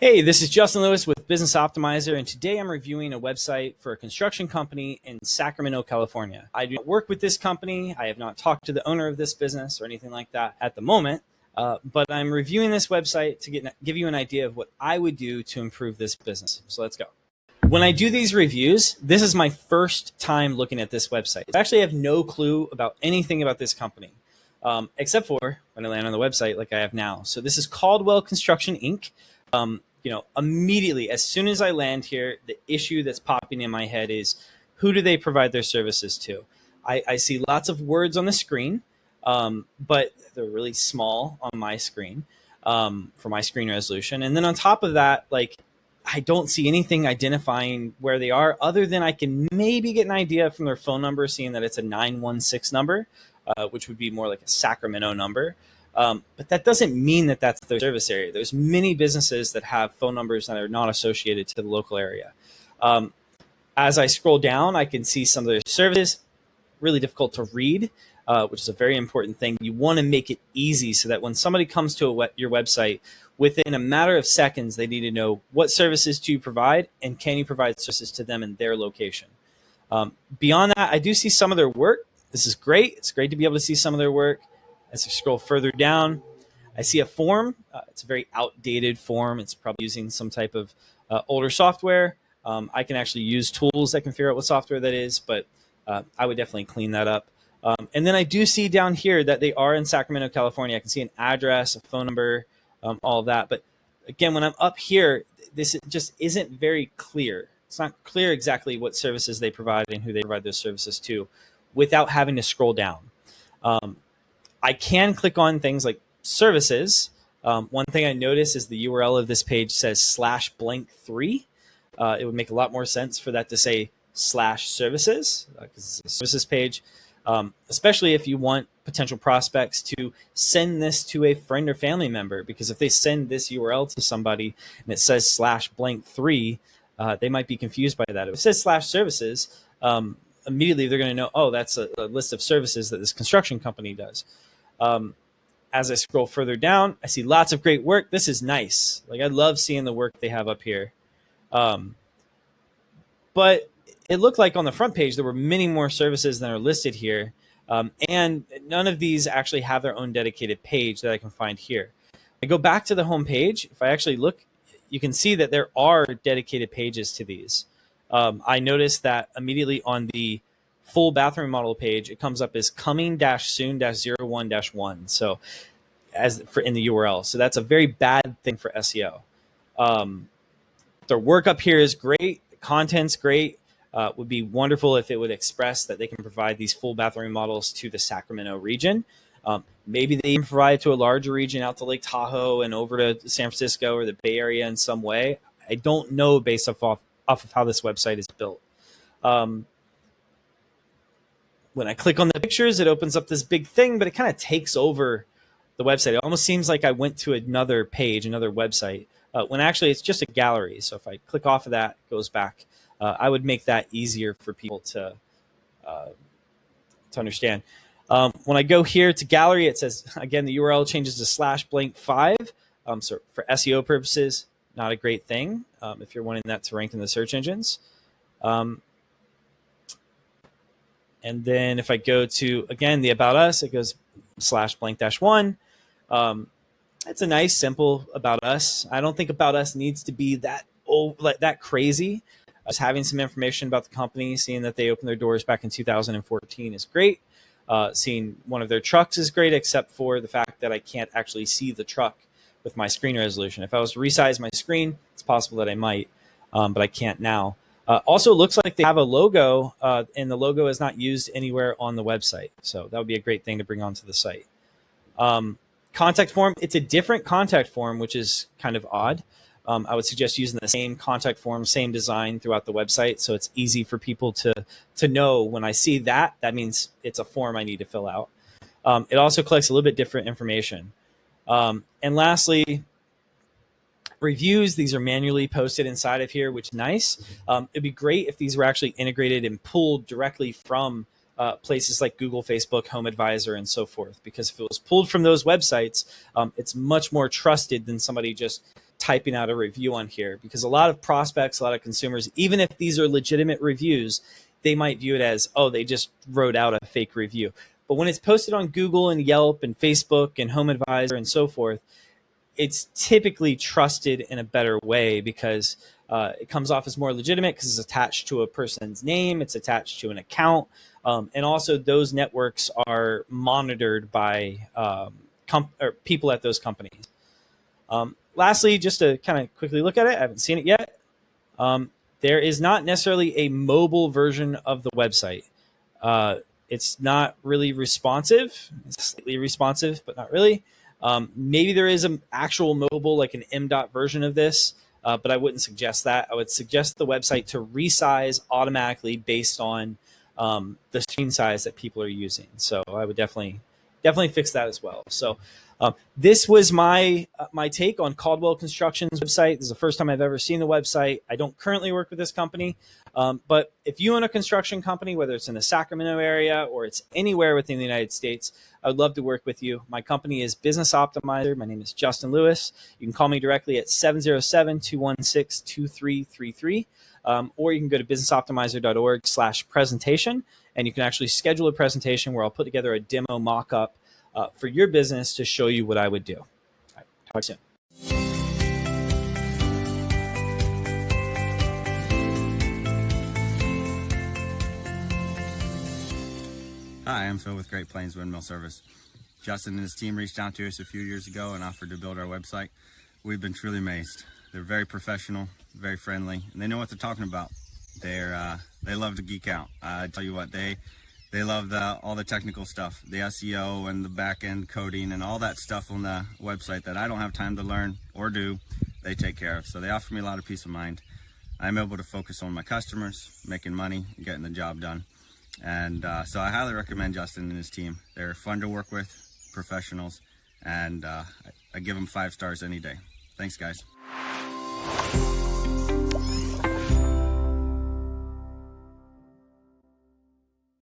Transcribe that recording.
Hey, this is Justin Lewis with Business Optimizer, and today I'm reviewing a website for a construction company in Sacramento, California. I do not work with this company. I have not talked to the owner of this business or anything like that at the moment, but I'm reviewing this website to give you an idea of what I would do to improve this business. So let's go. When I do these reviews, this is my first time looking at this website. I actually have no clue about anything about this company, except for when I land on the website like I have now. So this is Caldwell Construction, Inc. Immediately, as soon as I land here, the issue that's popping in my head is, who do they provide their services to? I see lots of words on the screen, but they're really small on my screen for my screen resolution. And then on top of that, I don't see anything identifying where they are, other than I can maybe get an idea from their phone number, seeing that it's a 916 number, which would be more like a Sacramento number. But that doesn't mean that that's their service area. There's many businesses that have phone numbers that are not associated to the local area. As I scroll down, I can see some of their services. Really difficult to read, which is a very important thing. You want to make it easy so that when somebody comes to your website, within a matter of seconds, they need to know what services do you provide, and can you provide services to them in their location. Beyond that, I do see some of their work. This is great. It's great to be able to see some of their work. As I scroll further down, I see a form. It's a very outdated form. It's probably using some type of older software. I can actually use tools that can figure out what software that is, but I would definitely clean that up. And then I do see down here that they are in Sacramento, California. I can see an address, a phone number, all of that. But again, when I'm up here, this just isn't very clear. It's not clear exactly what services they provide and who they provide those services to without having to scroll down. I can click on things like services. One thing I notice is the URL of this page says /blank3. It would make a lot more sense for that to say /services, because it's a services page, especially if you want potential prospects to send this to a friend or family member, because if they send this URL to somebody and it says /blank3, they might be confused by that. If it says /services, immediately they're going to know, oh, that's a list of services that this construction company does. As I scroll further down, I see lots of great work. This is nice. I love seeing the work they have up here. But it looked like on the front page there were many more services than are listed here. And none of these actually have their own dedicated page that I can find here. I go back to the home page. If I actually look, you can see that there are dedicated pages to these. I noticed that immediately on the full bathroom model page, it comes up as coming-soon-01-1. So as for in the URL. So that's a very bad thing for SEO. Their work up here is great. The content's great. Would be wonderful if it would express that they can provide these full bathroom models to the Sacramento region. Maybe they even provide to a larger region out to Lake Tahoe and over to San Francisco or the Bay Area in some way. I don't know based off of how this website is built. When I click on the pictures, it opens up this big thing, but it kind of takes over the website. It almost seems like I went to another page, another website, when actually it's just a gallery. So if I click off of that, it goes back. I would make that easier for people to understand. When I go here to gallery, it says, again, the URL changes to /blank5. So for SEO purposes, not a great thing if you're wanting that to rank in the search engines. And then if I go to, again, the About Us, it goes /blank-1. It's a nice, simple About Us. I don't think About Us needs to be that crazy. Just having some information about the company, seeing that they opened their doors back in 2014 is great. Seeing one of their trucks is great, except for the fact that I can't actually see the truck with my screen resolution. If I was to resize my screen, it's possible that I might, but I can't now. Also, it looks like they have a logo, and the logo is not used anywhere on the website. So that would be a great thing to bring onto the site. Contact form, it's a different contact form, which is kind of odd. I would suggest using the same contact form, same design throughout the website, so it's easy for people to know when I see that means it's a form I need to fill out. It also collects a little bit different information. And lastly, reviews, these are manually posted inside of here, which is nice. It'd be great if these were actually integrated and pulled directly from places like Google, Facebook, Home Advisor, and so forth. Because if it was pulled from those websites, it's much more trusted than somebody just typing out a review on here, because a lot of prospects, a lot of consumers, even if these are legitimate reviews, they might view it as, oh, they just wrote out a fake review. But when it's posted on Google and Yelp and Facebook and Home Advisor and so forth, it's typically trusted in a better way, because it comes off as more legitimate because it's attached to a person's name, it's attached to an account, and also those networks are monitored by or people at those companies. Lastly, just to kind of quickly look at it, I haven't seen it yet. There is not necessarily a mobile version of the website. It's not really responsive. It's slightly responsive, but not really. Maybe there is an actual mobile, like an M.dot version of this, but I wouldn't suggest that. I would suggest the website to resize automatically based on the screen size that people are using. So I would definitely fix that as well. So this was my take on Caldwell Construction's website. This is the first time I've ever seen the website. I don't currently work with this company, but if you own a construction company, whether it's in the Sacramento area or it's anywhere within the United States, I would love to work with you. My company is Business Optimizer. My name is Justin Lewis. You can call me directly at 707-216-2333, or you can go to businessoptimizer.org/presentation, and you can actually schedule a presentation where I'll put together a demo mock-up for your business to show you what I would do. All right, talk soon. Hi, I'm Phil with Great Plains Windmill Service. Justin and his team reached out to us a few years ago and offered to build our website. We've been truly amazed. They're very professional, very friendly, and they know what they're talking about. They love to geek out. I tell you what, they love all the technical stuff, the SEO and the back-end coding and all that stuff on the website that I don't have time to learn or do, they take care of. So they offer me a lot of peace of mind. I'm able to focus on my customers, making money, and getting the job done. And so I highly recommend Justin and his team. They're fun to work with, professionals, and I give them 5 stars any day. Thanks, guys.